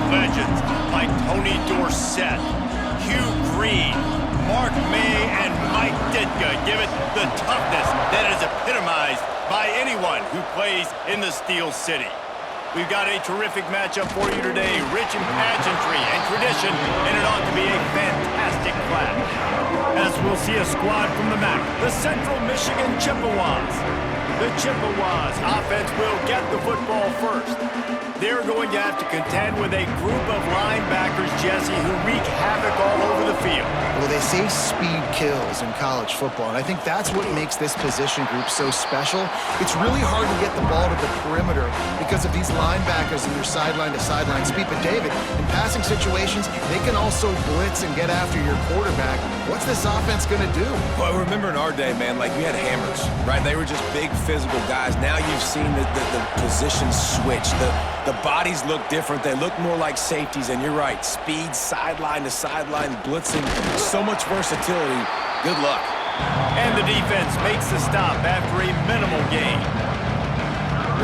legends like Tony Dorsett, Hugh Green, Mark May, and Mike Ditka give it the toughness that is epitomized by anyone who plays in the Steel City. We've got a terrific matchup for you today, rich in pageantry and tradition, and it ought to be a fantastic clash. As we'll see a squad from the MAC, the Central Michigan Chippewas. The Chippewas offense will get the football first. They're going to have to contend with a group of linebackers, Jesse, who wreak havoc all over the field. Well, they say speed kills in college football, and I think that's what makes this position group so special. It's really hard to get the ball to the perimeter because of these linebackers and their sideline-to-sideline speed. But, David, in passing situations, they can also blitz and get after your quarterback. What's this offense going to do? Well, remember in our day, man, like, we had hammers, right? They were just big, physical guys. Now you've seen the positions switch. The bodies look different. They look more like safeties, and you're right. Speed, sideline to sideline, blitzing, so much versatility. Good luck. And the defense makes the stop after a minimal gain.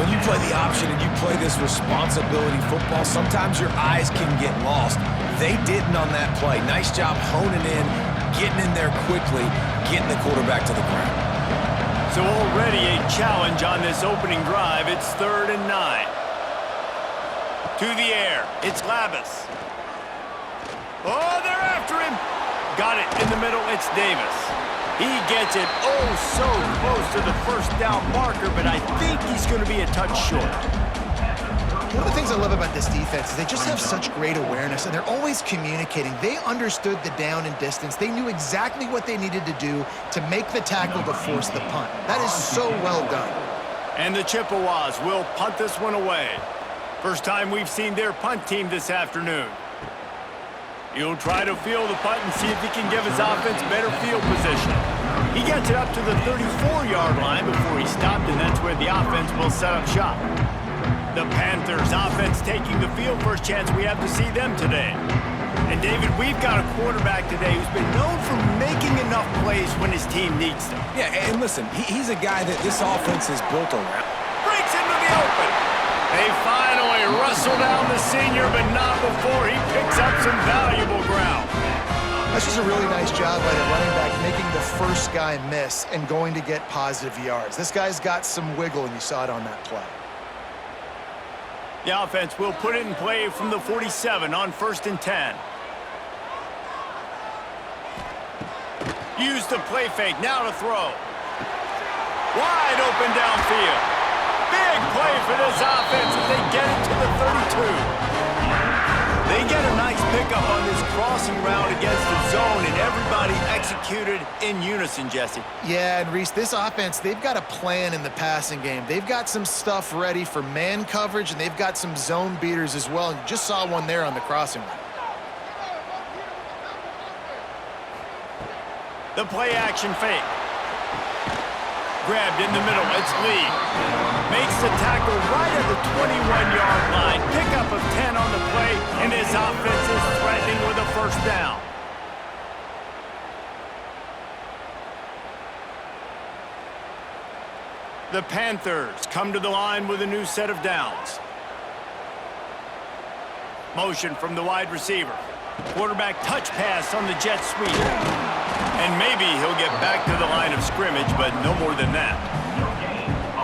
When you play the option and you play this responsibility football, sometimes your eyes can get lost. They didn't on that play. Nice job honing in, getting in there quickly, getting the quarterback to the ground. So already a challenge on this opening drive. It's 3rd and 9. To the air, it's Labus. Oh, they're after him. Got it in the middle, it's Davis. He gets it so close to the first down marker, but I think he's going to be a touch short. One of the things I love about this defense is they just have such great awareness, and they're always communicating. They understood the down and distance. They knew exactly what they needed to do to make the tackle to force the punt. That is so well done. And the Chippewas will punt this one away. First time we've seen their punt team this afternoon. He'll try to field the punt and see if he can give his offense better field position. He gets it up to the 34-yard line before he stopped, and that's where the offense will set up shop. The Panthers offense taking the field. First chance we have to see them today. And David, we've got a quarterback today who's been known for making enough plays when his team needs them. Yeah, and listen, he's a guy that this offense is built around. Breaks into the open. They finally wrestle down the senior, but not before he picks up some valuable ground. That's just a really nice job by the running back, making the first guy miss and going to get positive yards. This guy's got some wiggle, and you saw it on that play. The offense will put it in play from the 47 on 1st and 10. Use the play fake, now to throw. Wide open downfield. Big play for this offense as they get it to the 32. They get a nice pickup on this crossing route against the zone, and everybody executed in unison, Jesse. Yeah, and Reese, this offense, they've got a plan in the passing game. They've got some stuff ready for man coverage, and they've got some zone beaters as well. And you just saw one there on the crossing route. The play action fake. Grabbed in the middle, it's Lee. Makes the tackle right at the 21-yard line. Pickup of 10 on the play, and his offense is threatening with a first down. The Panthers come to the line with a new set of downs. Motion from the wide receiver. Quarterback touch pass on the jet sweep. And maybe he'll get back to the line of scrimmage, but no more than that.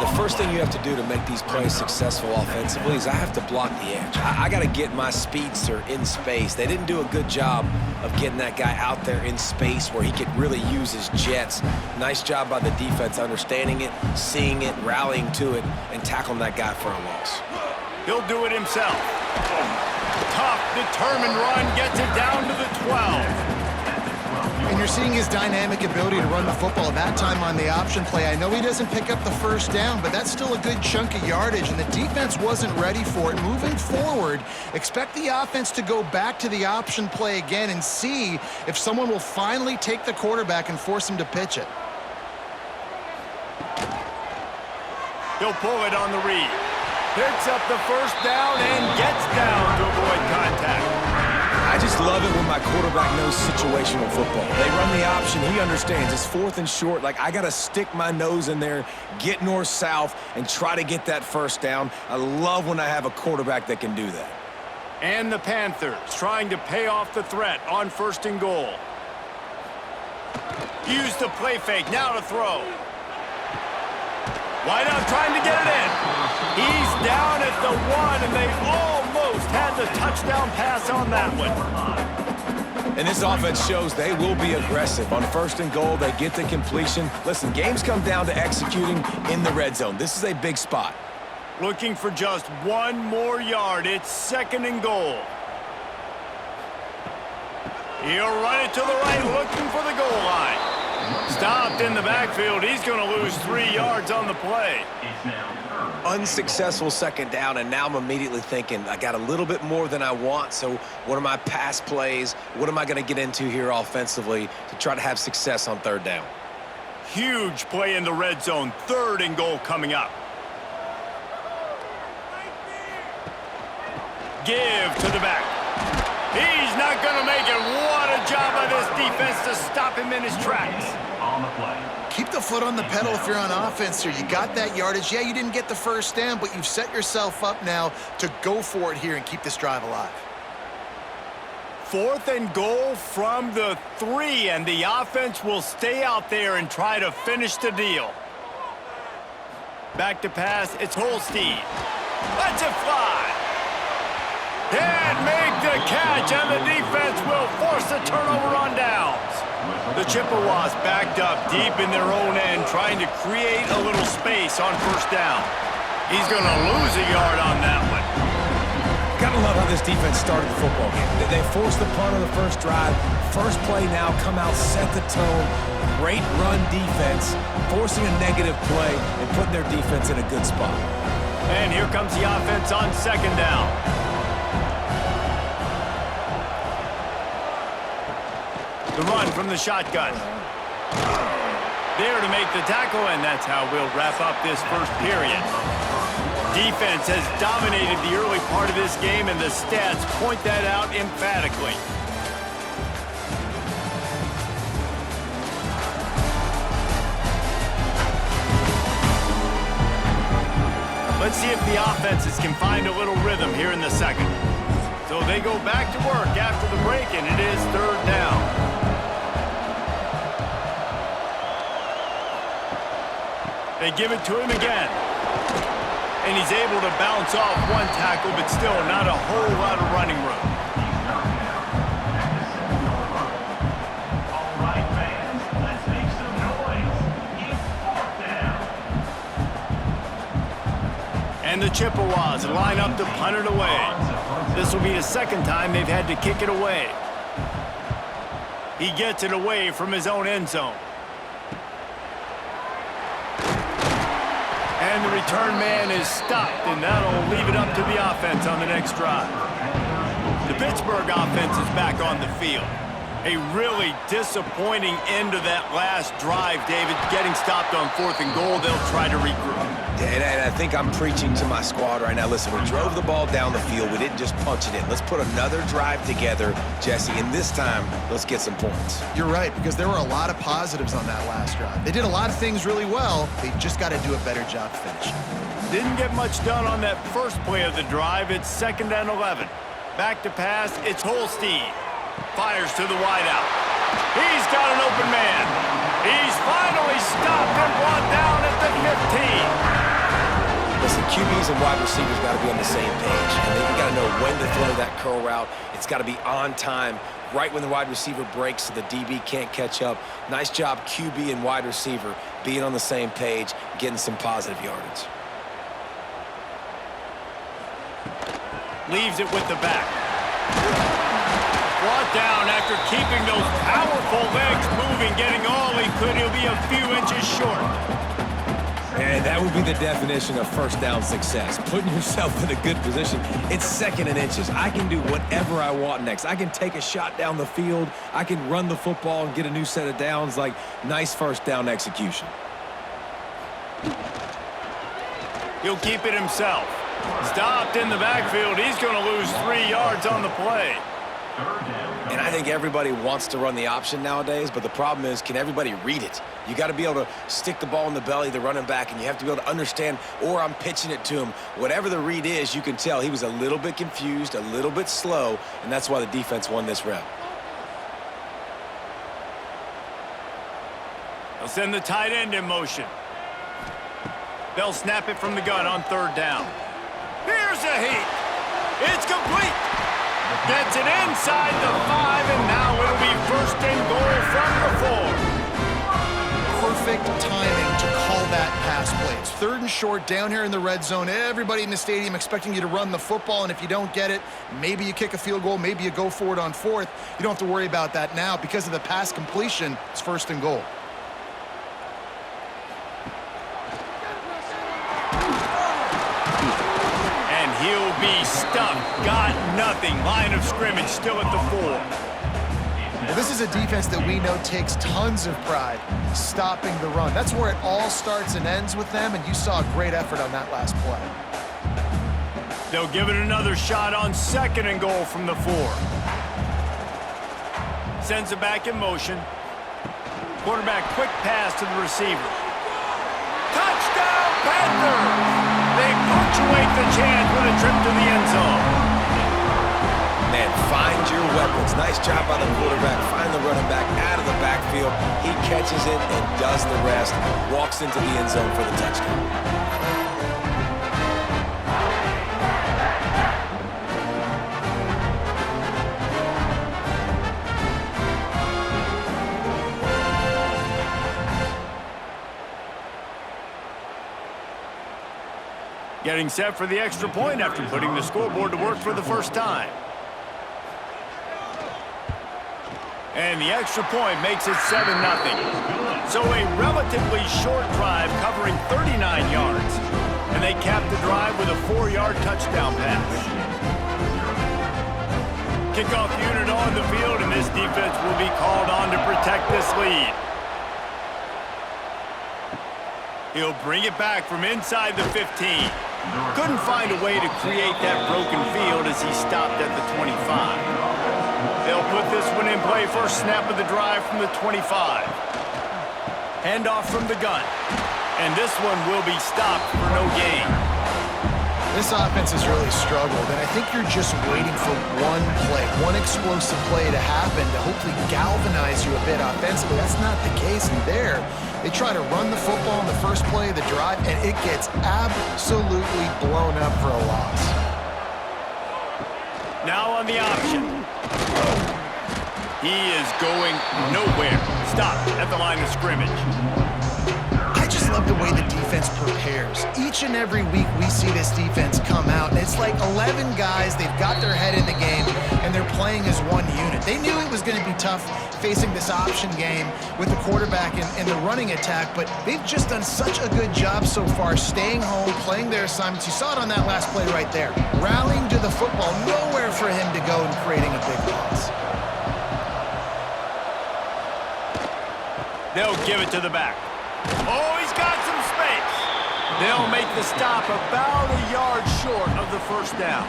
The first thing you have to do to make these plays successful offensively is I have to block the edge. I got to get my speedster in space. They didn't do a good job of getting that guy out there in space where he could really use his jets. Nice job by the defense understanding it, seeing it, rallying to it, and tackling that guy for a loss. He'll do it himself. Tough, determined run, gets it down to the 12. And you're seeing his dynamic ability to run the football. That time on the option play, I know he doesn't pick up the first down, but that's still a good chunk of yardage, and the defense wasn't ready for it. Moving forward, expect the offense to go back to the option play again and see if someone will finally take the quarterback and force him to pitch it. He'll pull it on the read. Picks up the first down and gets down to avoid contact. I just love it when my quarterback knows situational football. They run the option. He understands. It's 4th and short. Like, I got to stick my nose in there, get north-south, and try to get that first down. I love when I have a quarterback that can do that. And the Panthers trying to pay off the threat on 1st and goal. Use the play fake, now to throw. Wide out trying to get it in. He's down at the 1, and they almost had the touchdown pass on that one. And this offense shows they will be aggressive. On 1st and goal, they get the completion. Listen, games come down to executing in the red zone. This is a big spot. Looking for just 1 more yard. It's 2nd and goal. He'll run it to the right, looking for the goal line. Stopped in the backfield. He's going to lose 3 yards on the play. Unsuccessful 2nd down, and now I'm immediately thinking, I got a little bit more than I want, so what are my pass plays? What am I going to get into here offensively to try to have success on 3rd down? Huge play in the red zone. 3rd and goal coming up. Give to the back. He's not going to make it. What a job by this defense to stop him in his tracks. On the play. Keep the foot on the pedal if you're on offense here. You got that yardage. Yeah, you didn't get the 1st down, but you've set yourself up now to go for it here and keep this drive alive. 4th and goal from the 3, and the offense will stay out there and try to finish the deal. Back to pass. It's Holstein. Lets it fly. Can't make the catch, and the defense will force a turnover on downs. The Chippewas backed up deep in their own end, trying to create a little space on 1st down. He's going to lose a yard on that one. Gotta love how this defense started the football game. They forced the punt on the 1st drive. 1st play now, come out, set the tone. Great run defense, forcing a negative play and putting their defense in a good spot. And here comes the offense on 2nd down. The run from the shotgun. There to make the tackle, and that's how we'll wrap up this 1st period. Defense has dominated the early part of this game, and the stats point that out emphatically. Let's see if the offenses can find a little rhythm here in the 2nd. So they go back to work after the break, and it is 3rd down. They give it to him again. And he's able to bounce off 1 tackle, but still not a whole lot of running room. All right, fans, let's make some noise. It's 4th down. And the Chippewas line up to punt it away. This will be the 2nd time they've had to kick it away. He gets it away from his own end zone. And the return man is stopped, and that'll leave it up to the offense on the next drive. The Pittsburgh offense is back on the field. A really disappointing end to that last drive, David. Getting stopped on 4th and goal, they'll try to regroup. And I think I'm preaching to my squad right now. Listen, we drove the ball down the field. We didn't just punch it in. Let's put another drive together, Jesse, and this time, let's get some points. You're right, because there were a lot of positives on that last drive. They did a lot of things really well. They just got to do a better job finishing. Didn't get much done on that 1st play of the drive. It's 2nd and 11. Back to pass, it's Holstein. Fires to the wideout. He's got an open man. He's finally stopped and brought down at the 15. Listen, QBs and wide receivers got to be on the same page. And they got to know when to throw that curl route. It's got to be on time, right when the wide receiver breaks so the DB can't catch up. Nice job, QB and wide receiver, being on the same page, getting some positive yardage. Leaves it with the back. Brought down after keeping those powerful legs moving, getting all he could. He'll be a few inches short. And that would be the definition of 1st down success, putting yourself in a good position. It's 2nd and inches. I can do whatever I want next. I can take a shot down the field. I can run the football and get a new set of downs. Like, nice 1st down execution. He'll keep it himself. Stopped in the backfield. He's going to lose 3 yards on the play. And I think everybody wants to run the option nowadays, but the problem is, can everybody read it? You got to be able to stick the ball in the belly of the running back, and you have to be able to understand, or I'm pitching it to him. Whatever the read is, you can tell he was a little bit confused, a little bit slow, and that's why the defense won this rep. They'll send the tight end in motion. They'll snap it from the gun on third down. Here's a heat. It's complete. Gets it inside the 5, and now it'll be first and goal from the 4. Perfect timing to call that pass play. It's third and short down here in the red zone. Everybody in the stadium expecting you to run the football, and if you don't get it, maybe you kick a field goal, maybe you go for it on fourth. You don't have to worry about that now. Because of the pass completion, it's first and goal. He'll be stuffed. Got nothing. Line of scrimmage still at the 4. Well, this is a defense that we know takes tons of pride stopping the run. That's where it all starts and ends with them, and you saw a great effort on that last play. They'll give it another shot on second and goal from the 4. Sends it back in motion. Quarterback quick pass to the receiver. Touchdown, Panthers! They punctuate the chance with a trip to the end zone. Man, find your weapons. Nice job by the quarterback. Find the running back out of the backfield. He catches it and does the rest. Walks into the end zone for the touchdown. Getting set for the extra point after putting the scoreboard to work for the first time. And the extra point makes it 7-0. So a relatively short drive covering 39 yards. And they cap the drive with a 4-yard touchdown pass. Kickoff unit on the field, and this defense will be called on to protect this lead. He'll bring it back from inside the 15. Couldn't find a way to create that broken field as he stopped at the 25. They'll put this one in play first snap of the drive from the 25. Handoff from the gun. And this one will be stopped for no gain. This offense has really struggled, and I think you're just waiting for one play, one explosive play to happen to hopefully galvanize you a bit offensively. That's not the case, and there, they try to run the football in the first play of the drive, and it gets absolutely blown up for a loss. Now on the option. He is going nowhere. Stop at the line of scrimmage. I just love the way the defense prepares. Each and every week we see this defense come out, and it's like 11 guys, they've got their head in the game, and they're playing as one unit. They knew it was going to be tough facing this option game with the quarterback and the running attack, but they've just done such a good job so far staying home, playing their assignments. You saw it on that last play right there. Rallying to the football, nowhere for him to go and creating a big loss. They'll give it to the back. Oh, he's got some space. They'll make the stop about a yard short of the first down.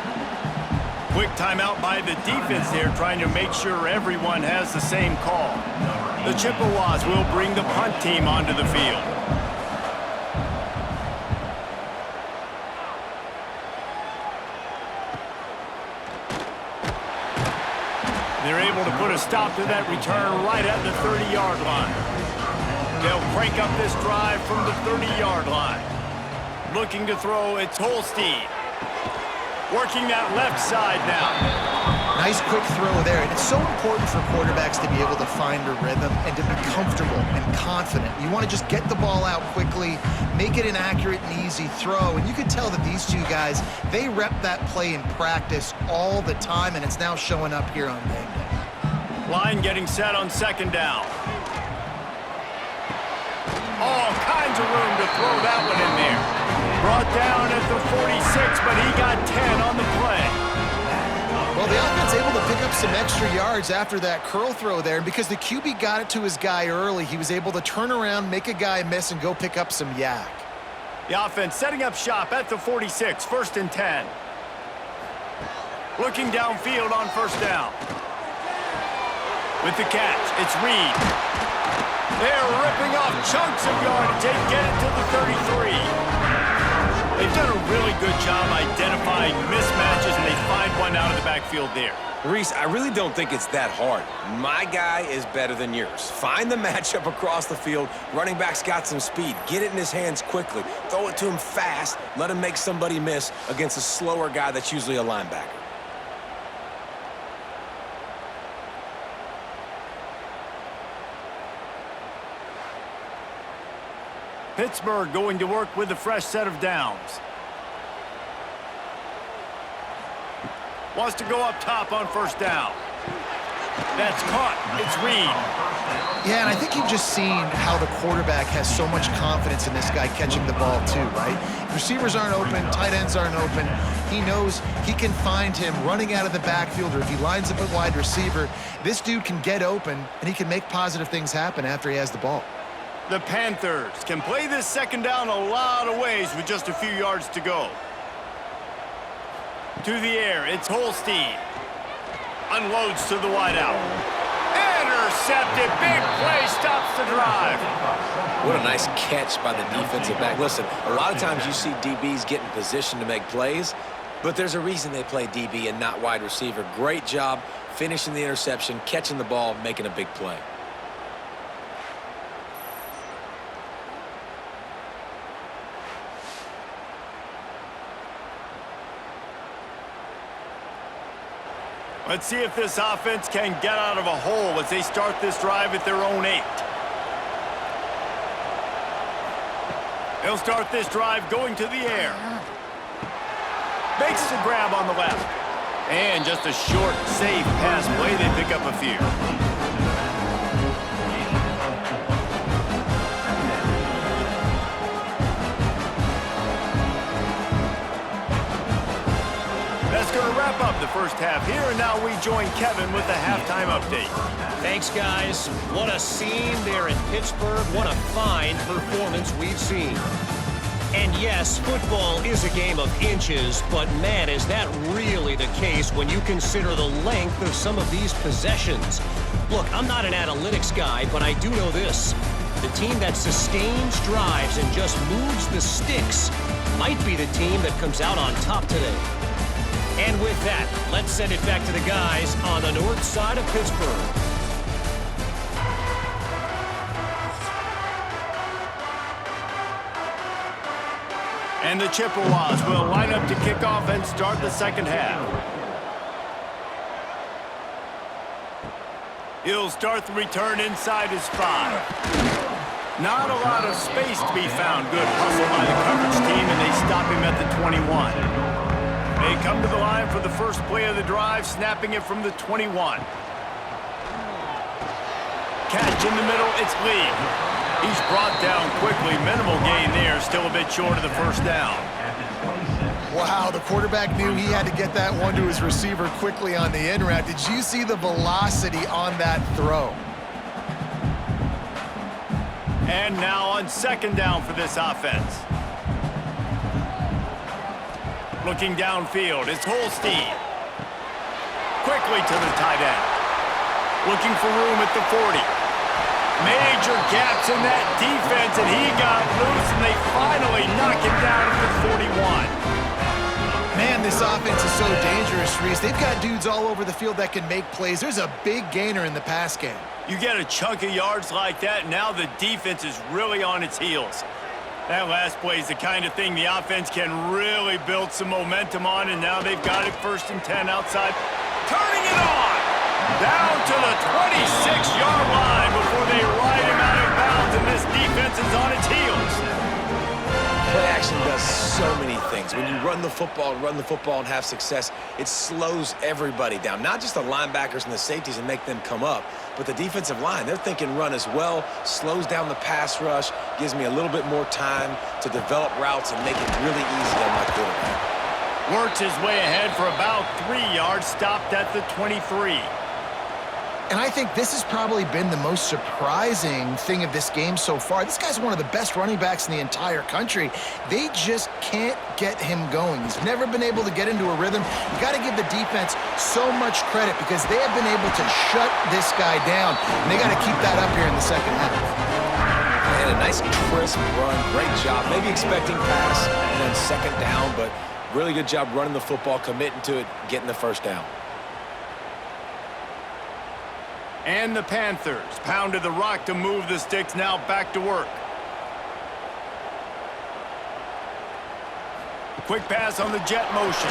Quick timeout by the defense there, trying to make sure everyone has the same call. The Chippewas will bring the punt team onto the field. They're able to put a stop to that return right at the 30-yard line. They'll crank up this drive from the 30-yard line. Looking to throw, it's Holstein. Working that left side now. Nice quick throw there, and it's so important for quarterbacks to be able to find a rhythm and to be comfortable and confident. You want to just get the ball out quickly, make it an accurate and easy throw, and you can tell that these two guys, they rep that play in practice all the time, and it's now showing up here on game day. Line getting set on second down. All kinds of room to throw that one in there. Brought down at the 46, but he got 10 on the play. Well, the offense able to pick up some extra yards after that curl throw there, and because the QB got it to his guy early, he was able to turn around, make a guy miss, and go pick up some yak. The offense setting up shop at the 46, first and 10. Looking downfield on first down. With the catch, it's Reed. They're ripping off chunks of yardage. They get it to the 33. They've done a really good job identifying mismatches, and they find one out of the backfield there. Reese, I really don't think it's that hard. My guy is better than yours. Find the matchup across the field. Running back's got some speed. Get it in his hands quickly. Throw it to him fast. Let him make somebody miss against a slower guy that's usually a linebacker. Pittsburgh going to work with a fresh set of downs. Wants to go up top on first down. That's caught. It's Reed. Yeah, and I think you've just seen how the quarterback has so much confidence in this guy catching the ball too, right? Receivers aren't open, tight ends aren't open. He knows he can find him running out of the backfield, or if he lines up at wide receiver, this dude can get open, and he can make positive things happen after he has the ball. The Panthers can play this second down a lot of ways with just a few yards to go. To the air, it's Holstein. Unloads to the wideout. Intercepted. Big play, stops the drive. What a nice catch by the defensive back. Listen, a lot of times you see DBs get in position to make plays, but there's a reason they play DB and not wide receiver. Great job finishing the interception, catching the ball, making a big play. Let's see if this offense can get out of a hole as they start this drive at their own 8. They'll start this drive going to the air. Makes the grab on the left. And just a short, safe pass play. They pick up a few. That's going to wrap up the first half here, and now we join Kevin with the halftime update. Thanks, guys. What a scene there in Pittsburgh. What a fine performance we've seen. And yes, football is a game of inches, but man, is that really the case when you consider the length of some of these possessions. Look, I'm not an analytics guy, but I do know this. The team that sustains drives and just moves the sticks might be the team that comes out on top today. And with that, let's send it back to the guys on the north side of Pittsburgh. And the Chippewas will line up to kick off and start the second half. He'll start the return inside his 5. Not a lot of space to be found. Good hustle by the coverage team, and they stop him at the 21. They come to the line for the first play of the drive, snapping it from the 21. Catch in the middle, it's Lee. He's brought down quickly. Minimal gain there, still a bit short of the first down. Wow, the quarterback knew he had to get that one to his receiver quickly on the in route. Did you see the velocity on that throw? And now on second down for this offense. Looking downfield, it's Holstein. Quickly to the tight end. Looking for room at the 40. Major gaps in that defense, and he got loose, and they finally knock him down at the 41. Man, this offense is so dangerous, Reese. They've got dudes all over the field that can make plays. There's a big gainer in the pass game. You get a chunk of yards like that, now the defense is really on its heels. That last play is the kind of thing the offense can really build some momentum on, and now they've got it 1st and 10 outside. Turning it on! Down to the 26-yard line before they ride him out of bounds, and this defense is on its heels. Play action does so many things. When you run the football and have success, it slows everybody down. Not just the linebackers and the safeties and make them come up, but the defensive line. They're thinking run as well, slows down the pass rush, gives me a little bit more time to develop routes and make it really easy on my quarterback. Works his way ahead for about 3 yards, stopped at the 23. And I think this has probably been the most surprising thing of this game so far. This guy's one of the best running backs in the entire country. They just can't get him going. He's never been able to get into a rhythm. You got to give the defense so much credit because they have been able to shut this guy down, and they got to keep that up here in the second half. And a nice crisp run. Great job. Maybe expecting pass and then second down, but really good job running the football, committing to it, getting the first down. And the Panthers pounded the rock to move the sticks, now back to work. Quick pass on the jet motion.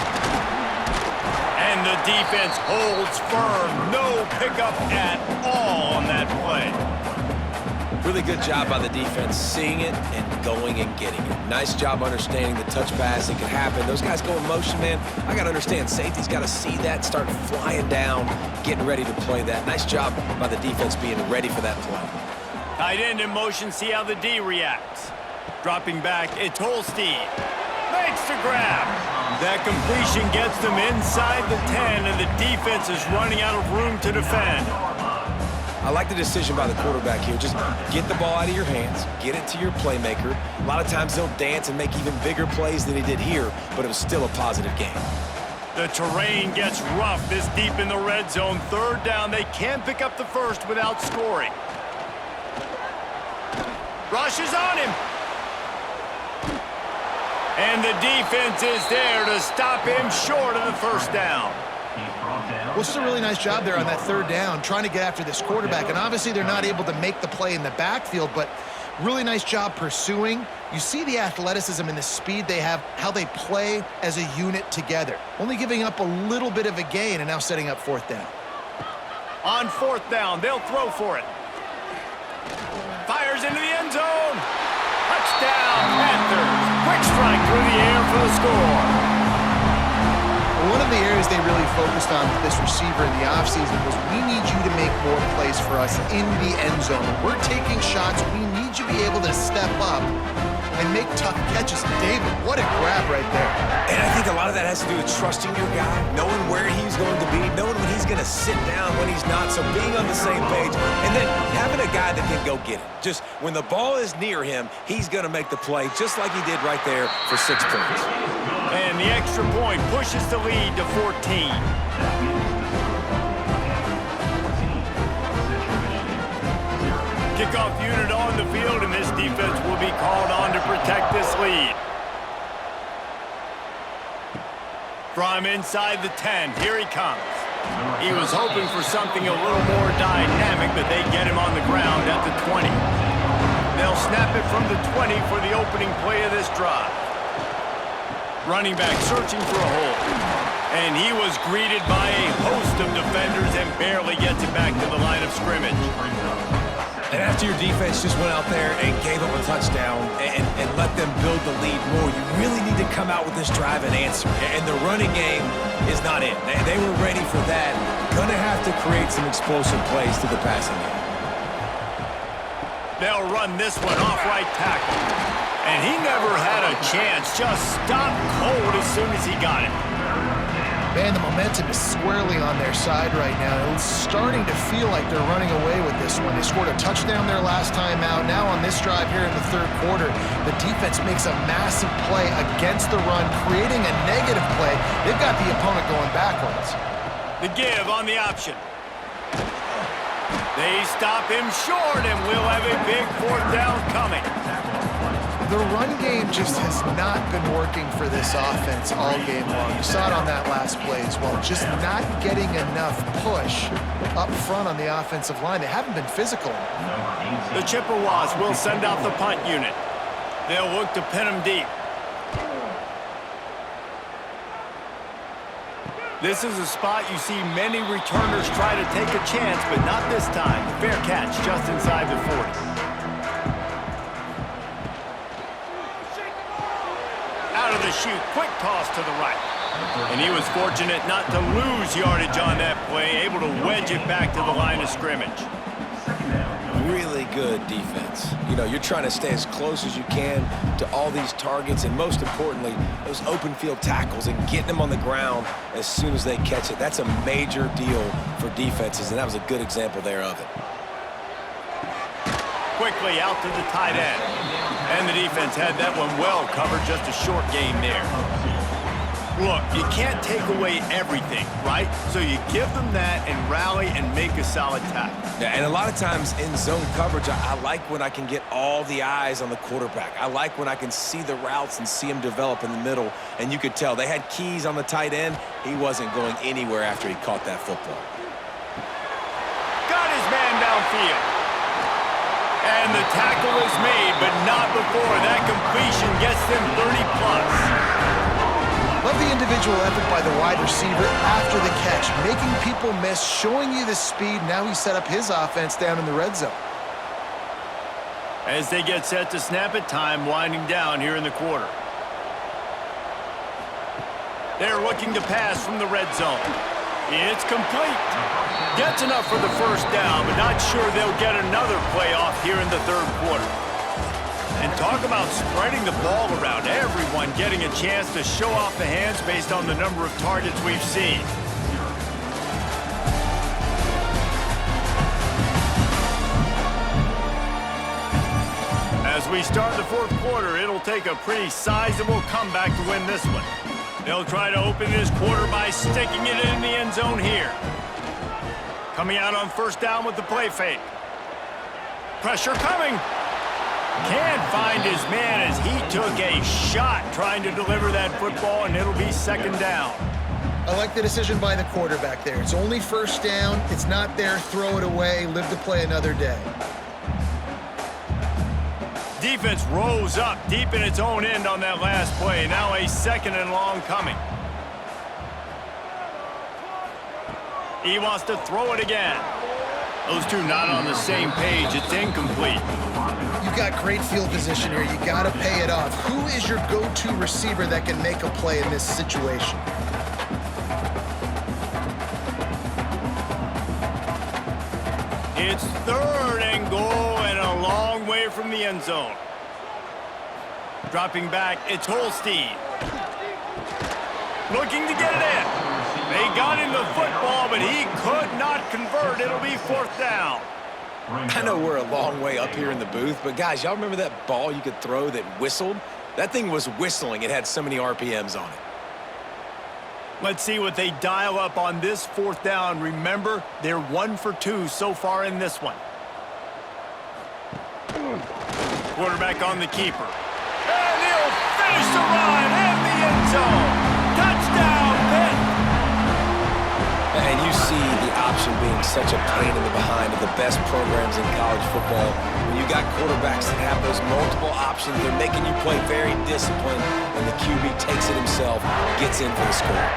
And the defense holds firm. No pickup at all on that play. Really good job by the defense, seeing it and going and getting it. Nice job understanding the touch pass. It can happen. Those guys go in motion, man. I got to understand, safety's got to see that, start flying down, getting ready to play that. Nice job by the defense being ready for that play. Tight end in motion, see how the D reacts. Dropping back, it's Holstein. Makes the grab. That completion gets them inside the 10, and the defense is running out of room to defend. I like the decision by the quarterback here. Just get the ball out of your hands, get it to your playmaker. A lot of times they'll dance and make even bigger plays than he did here, but it was still a positive game. The terrain gets rough this deep in the red zone. Third down, they can't pick up the first without scoring. Rush is on him. And the defense is there to stop him short of the first down. Well, this is a really nice job there on that third down, trying to get after this quarterback. And obviously they're not able to make the play in the backfield, but really nice job pursuing. You see the athleticism and the speed they have, how they play as a unit together. Only giving up a little bit of a gain and now setting up fourth down. On fourth down, they'll throw for it. Fires into the end zone. Touchdown, Panthers. Quick strike through the air for the score. One of the areas they really focused on with this receiver in the offseason was we need you to make more plays for us in the end zone. We're taking shots. We need you to be able to step up and make tough catches. David, what a grab right there. And I think a lot of that has to do with trusting your guy, knowing where he's going to be, knowing when he's going to sit down, when he's not, so being on the same page, and then having a guy that can go get it. Just when the ball is near him, he's going to make the play just like he did right there for 6 points. And the extra point pushes the lead to 14. Kickoff unit on the field, and this defense will be called on to protect this lead. From inside the 10, here he comes. He was hoping for something a little more dynamic, but they get him on the ground at the 20. They'll snap it from the 20 for the opening play of this drive. Running back searching for a hole. And he was greeted by a host of defenders and barely gets it back to the line of scrimmage. And after your defense just went out there and gave up a touchdown and let them build the lead more, you really need to come out with this drive and answer. And the running game is not it. They were ready for that. Gonna have to create some explosive plays to the passing game. They'll run this one off right tackle. And he never had a chance, just stopped cold as soon as he got it. Man, the momentum is squarely on their side right now. It's starting to feel like they're running away with this one. They scored a touchdown their last time out. Now on this drive here in the third quarter, the defense makes a massive play against the run, creating a negative play. They've got the opponent going backwards. The give on the option. They stop him short, and we'll have a big fourth down coming. The run game just has not been working for this offense all game long. You saw it on that last play as well. Just not getting enough push up front on the offensive line. They haven't been physical. The Chippewas will send out the punt unit. They'll look to pin him deep. This is a spot you see many returners try to take a chance, but not this time. Fair catch just inside the 40. Out of the chute, quick toss to the right. And he was fortunate not to lose yardage on that play, able to wedge it back to the line of scrimmage. really good defense. You know, you're trying to stay as close as you can to all these targets, and most importantly, those open field tackles and getting them on the ground as soon as they catch it. That's a major deal for defenses, and that was a good example there of it. Quickly out to the tight end. And the defense had that one well covered, just a short game there. Look, you can't take away everything, right? So you give them that and rally and make a solid tackle. Yeah, and a lot of times in zone coverage, I like when I can get all the eyes on the quarterback. I like when I can see the routes and see him develop in the middle. And you could tell they had keys on the tight end. He wasn't going anywhere after he caught that football. Got his man downfield. And the tackle is made, but not before that completion gets them 30+. Love the individual effort by the wide receiver after the catch, making people miss, showing you the speed. Now he set up his offense down in the red zone. As they get set to snap it, time winding down here in the quarter. They're looking to pass from the red zone. It's complete. Gets enough for the first down, but not sure they'll get another play off here in the third quarter. And talk about spreading the ball around. Everyone getting a chance to show off the hands based on the number of targets we've seen. As we start the fourth quarter, it'll take a pretty sizable comeback to win this one. They'll try to open this quarter by sticking it in the end zone here. Coming out on first down with the play fake. Pressure coming. Can't find his man as he took a shot trying to deliver that football, and it'll be second down. I like the decision by the quarterback there. It's only first down. It's not there. Throw it away. Live to play another day. Defense rose up deep in its own end on that last play. Now a second and long coming. He wants to throw it again. Those two not on the same page. It's incomplete. You've got great field position here. You got to pay it off. Who is your go-to receiver that can make a play in this situation? It's third and goal and a long way from the end zone. Dropping back, it's Holstein. Looking to get it in. They got him the football, but he could not convert. It'll be fourth down. I know we're a long way up here in the booth, but guys, y'all remember that ball you could throw that whistled? That thing was whistling. It had so many RPMs on it. Let's see what they dial up on this fourth down. Remember, they're 1 for 2 so far in this one. Quarterback on the keeper. And he'll finish the run in the end zone. Touchdown, Pitt! And you see the option being such a pain in the behind of the best programs in college football. When you got quarterbacks that have those multiple options, they're making you play very disciplined, and the QB takes it himself, gets in for the score.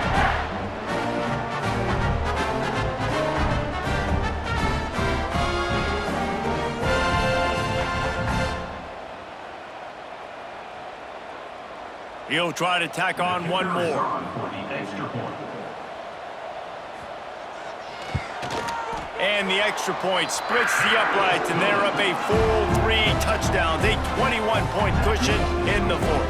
He'll try to tack on one more. And the extra point splits the uprights, and they're up a full 3 touchdowns, a 21-point cushion in the fourth.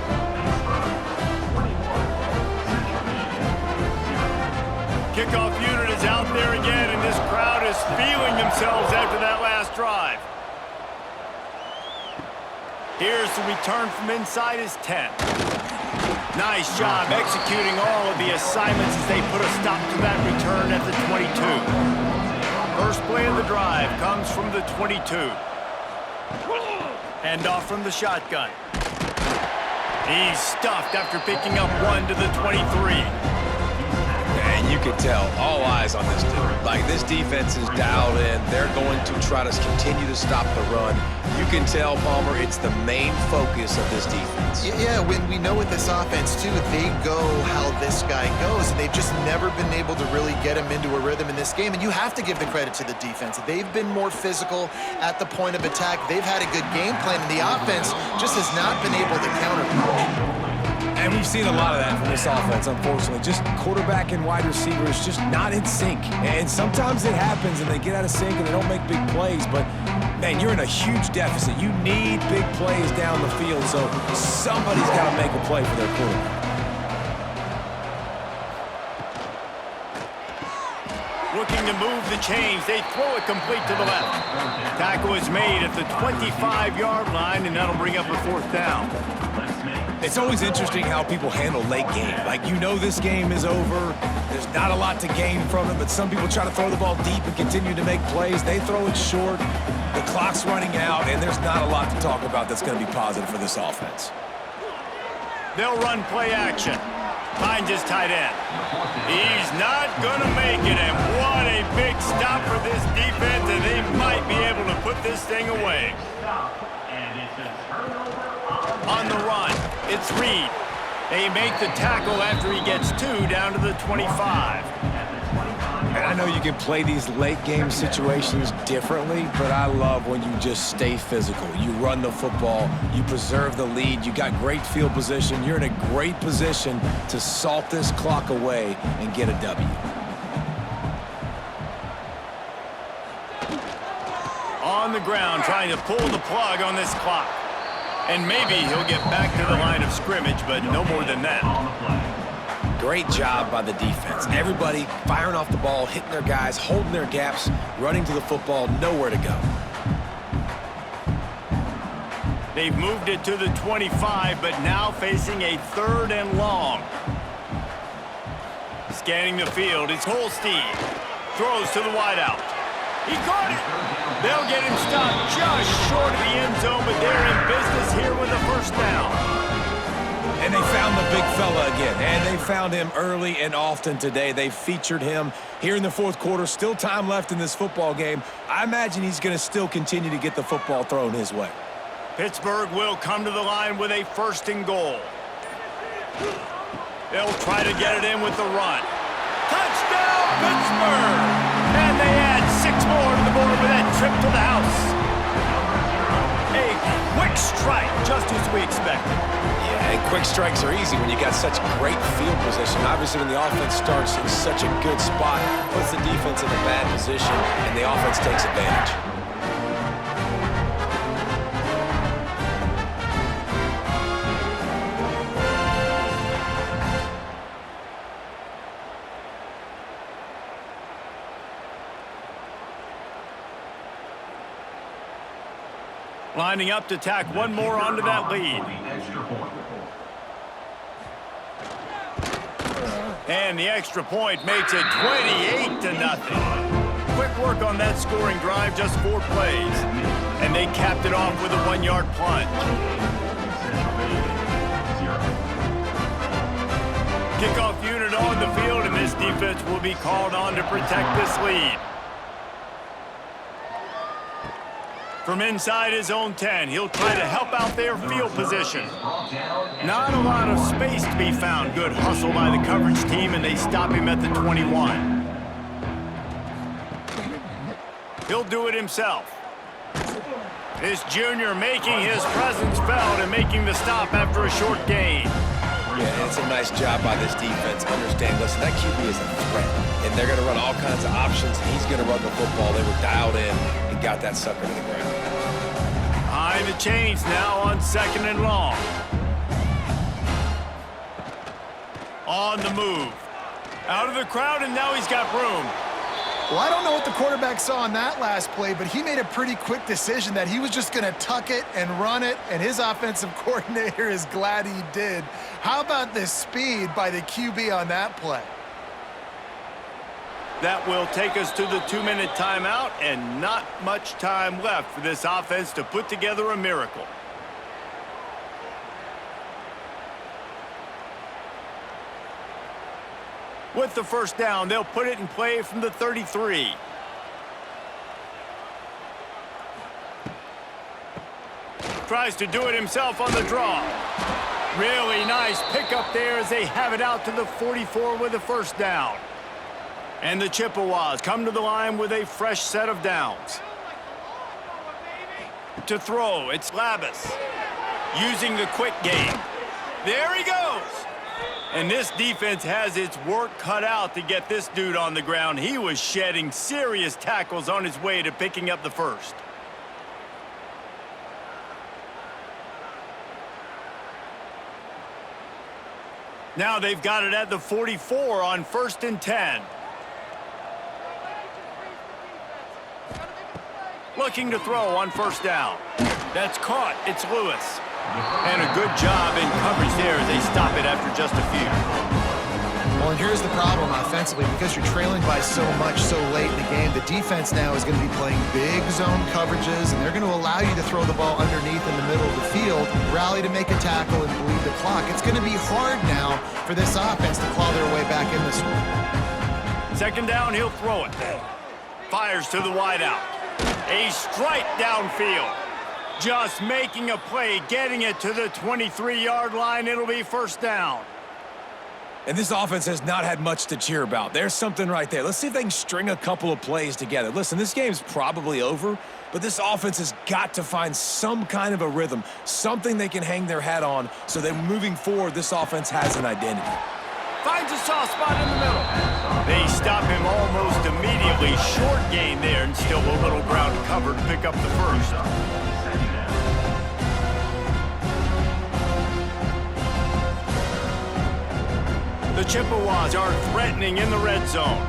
Kickoff unit is out there again, and this crowd is feeling themselves after that last drive. Here's the return from inside his 10. Nice job executing all of the assignments as they put a stop to that return at the 22. First play of the drive comes from the 22. Hand off from the shotgun. He's stuffed after picking up 1 to the 23. And you could tell, all eyes on this dude. Like, this defense is dialed in. They're going to try to continue to stop the run. You can tell, Palmer, it's the main focus of this defense. Yeah, when we know with this offense, too, they go how this guy goes, and they've just never been able to really get him into a rhythm in this game. And you have to give the credit to the defense. They've been more physical at the point of attack. They've had a good game plan, and the offense just has not been able to counterpunch. And we've seen a lot of that from this offense, unfortunately. Just quarterback and wide receivers just not in sync. And sometimes it happens and they get out of sync and they don't make big plays. But, man, you're in a huge deficit. You need big plays down the field, so somebody's got to make a play for their quarterback. Looking to move the chains. They throw it complete to the left. Tackle is made at the 25-yard line, and that'll bring up a fourth down. It's always interesting how people handle late game. Like, you know this game is over. There's not a lot to gain from it, but some people try to throw the ball deep and continue to make plays. They throw it short. The clock's running out, and there's not a lot to talk about that's going to be positive for this offense. They'll run play action. Finds his tight end. He's not going to make it, and what a big stop for this defense, and they might be able to put this thing away. On the run, it's Reed. They make the tackle after he gets 2 down to the 25. And I know you can play these late game situations differently, but I love when you just stay physical. You run the football, you preserve the lead, you got great field position, you're in a great position to salt this clock away and get a W. On the ground, trying to pull the plug on this clock. And maybe he'll get back to the line of scrimmage, but no more than that. Great job by the defense. Everybody firing off the ball, hitting their guys, holding their gaps, running to the football, nowhere to go. They've moved it to the 25, but now facing a 3rd and long. Scanning the field, it's Holstein. Throws to the wideout. He caught it. They'll get him stopped just short of the end zone, but they're in business here with a first down. And they found the big fella again, and they found him early and often today. They featured him here in the 4th quarter. Still time left in this football game. I imagine he's going to still continue to get the football thrown his way. Pittsburgh will come to the line with a 1st and goal. They'll try to get it in with the run. Touchdown, Pittsburgh! And they add 6 more to the board with that trip to the house. A quick strike, just as we expected. Yeah, and quick strikes are easy when you got such great field position. Obviously, when the offense starts in such a good spot, puts the defense in a bad position, and the offense takes advantage. Lining up to tack one more onto that lead. And the extra point makes it 28-0. Quick work on that scoring drive, just 4 plays. And they capped it off with a 1-yard plunge. Kickoff unit on the field, and this defense will be called on to protect this lead. From inside his own 10, he'll try to help out their field position. Not a lot of space to be found. Good hustle by the coverage team, and they stop him at the 21. He'll do it himself. This junior making his presence felt and making the stop after a short gain. Yeah, it's a nice job by this defense. Understand, listen, that QB is a threat, and they're going to run all kinds of options. He's going to run the football. They were dialed in and got that sucker to the ground. High the chains now on 2nd and long. On the move. Out of the crowd, and now he's got room. Well, I don't know what the quarterback saw on that last play, but he made a pretty quick decision that he was just going to tuck it and run it, and his offensive coordinator is glad he did. How about the speed by the QB on that play? That will take us to the 2-minute timeout, and not much time left for this offense to put together a miracle. With the first down, they'll put it in play from the 33. Tries to do it himself on the draw. Really nice pickup there as they have it out to the 44 with a first down. And the Chippewas come to the line with a fresh set of downs. To throw, it's Labus. Using the quick game. There he goes. And this defense has its work cut out to get this dude on the ground. He was shedding serious tackles on his way to picking up the first. Now they've got it at the 44 on 1st and 10. Looking to throw on 1st down. That's caught. It's Lewis. And a good job in coverage there as they stop it after just a few. Well, and here's the problem offensively. Because you're trailing by so much so late in the game, the defense now is going to be playing big zone coverages, and they're going to allow you to throw the ball underneath in the middle of the field, rally to make a tackle, and bleed the clock. It's going to be hard now for this offense to claw their way back in this one. 2nd down, he'll throw it. Fires to the wideout. A strike downfield. Just making a play, getting it to the 23-yard line. It'll be 1st down. And this offense has not had much to cheer about. There's something right there. Let's see if they can string a couple of plays together. Listen, this game's probably over, but this offense has got to find some kind of a rhythm, something they can hang their hat on so that moving forward, this offense has an identity. Finds a soft spot in the middle. They stop him almost immediately. Short gain there, and still a little ground cover to pick up the first. The Chippewas are threatening in the red zone.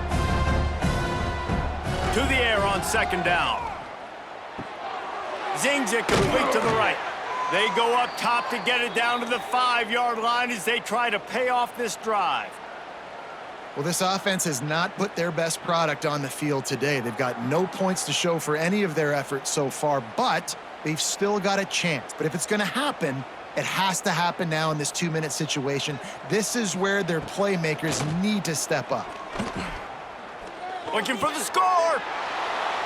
To the air on 2nd down. Zings it complete to the right. They go up top to get it down to the 5-yard line as they try to pay off this drive. Well, this offense has not put their best product on the field today. They've got no points to show for any of their efforts so far, but they've still got a chance. But if it's going to happen, it has to happen now in this 2-minute situation. This is where their playmakers need to step up. Looking for the score.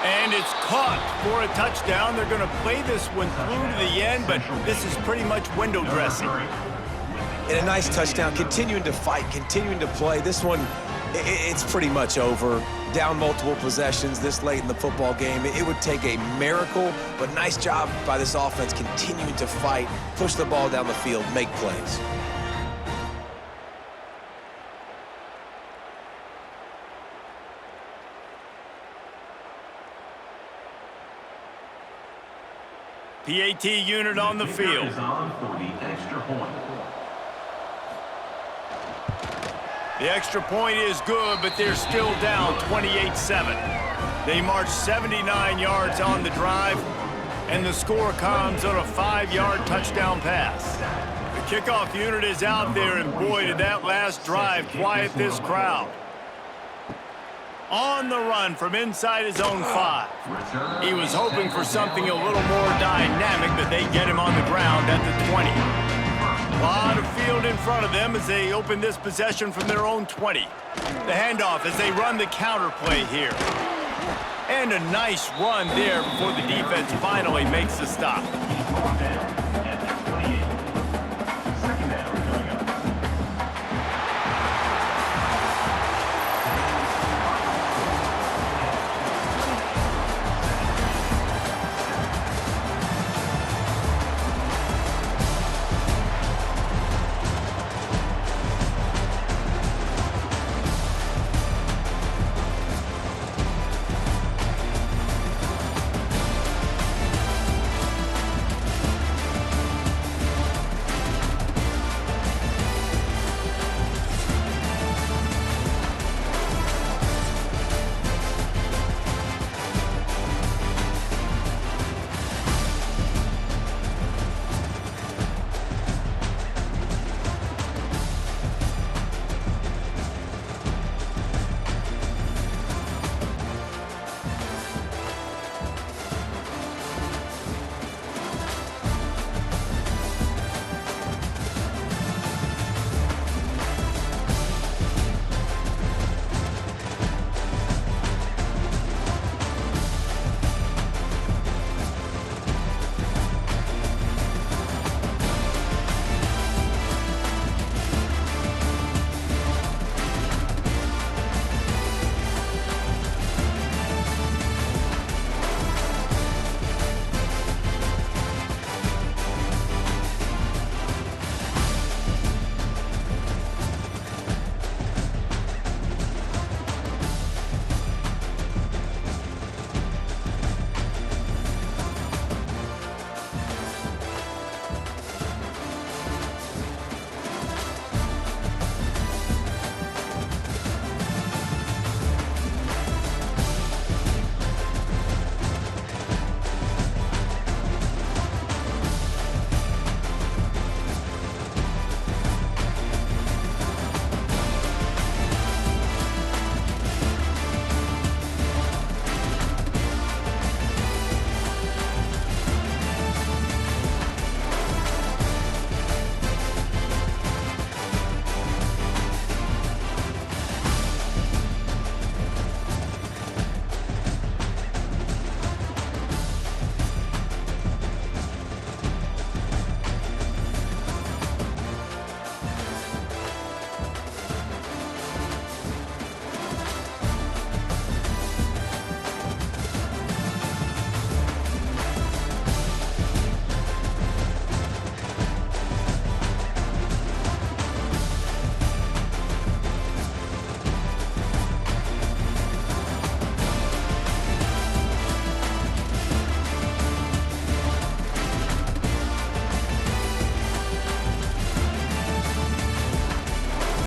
And it's caught for a touchdown. They're going to play this one through to the end, but this is pretty much window dressing. And a nice touchdown, continuing to fight, continuing to play. This one, it's pretty much over. Down multiple possessions this late in the football game. It would take a miracle, but nice job by this offense continuing to fight, push the ball down the field, make plays. PAT unit on the field. The extra point is good, but they're still down 28-7. They march 79 yards on the drive, and the score comes on a 5-yard touchdown pass. The kickoff unit is out there, and boy, did that last drive quiet this crowd. On the run from inside his own 5. He was hoping for something a little more dynamic, but they get him on the ground at the 20. A lot of field in front of them as they open this possession from their own 20. The handoff as they run the counter play here. And a nice run there before the defense finally makes the stop.